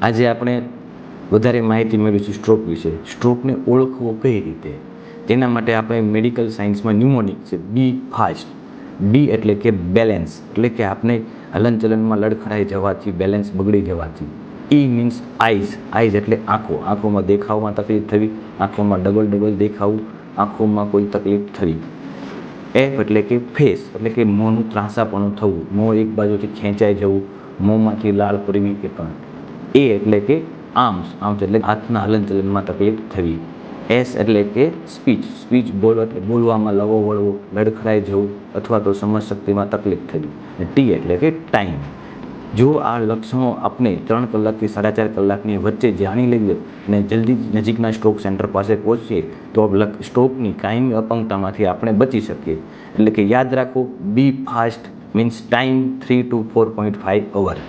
આજે આપણે વધારે માહિતી મેળવીશું સ્ટ્રોક વિશે. સ્ટ્રોકને ઓળખવો કઈ રીતે, તેના માટે આપણે મેડિકલ સાયન્સમાં ન્યુમોનિક છે બી ફાસ્ટ. બી એટલે કે બેલેન્સ, એટલે કે આપણે હલનચલનમાં લડખડાઈ જવાથી, બેલેન્સ બગડી જવાથી. ઈ મીન્સ આઈઝ. આઈઝ એટલે આંખો, આંખોમાં દેખાવમાં તકલીફ થવી, આંખોમાં ડબલ દેખાવું, આંખોમાં કોઈ તકલીફ થવી. એફ એટલે કે ફેસ, એટલે કે મોંનું ત્રાંસાપણું થવું, મોં એક બાજુથી ખેંચાઈ જવું, મોંમાંથી લાળ પડવી કે પણ. એ એટલે કે આર્મ્સ. આર્મ્સ એટલે હાથના હલનચલનમાં તકલીફ થવી. એસ એટલે કે સ્પીચ. સ્પીચ બોલવામાં લવો વળવો, લડખડાઈ જવું અથવા તો સમજશક્તિમાં તકલીફ થવી. ટી એટલે કે ટાઈમ. જો આ લક્ષણો આપણે 3 કલાકથી 4.5 કલાકની વચ્ચે જાણી લઈએ અને જલ્દી નજીકના સ્ટ્રોક સેન્ટર પાસે પહોંચીએ તો સ્ટ્રોકની કાયમી અપંગતામાંથી આપણે બચી શકીએ. એટલે કે યાદ રાખો, બી fast means time 3 to 4.5 hours.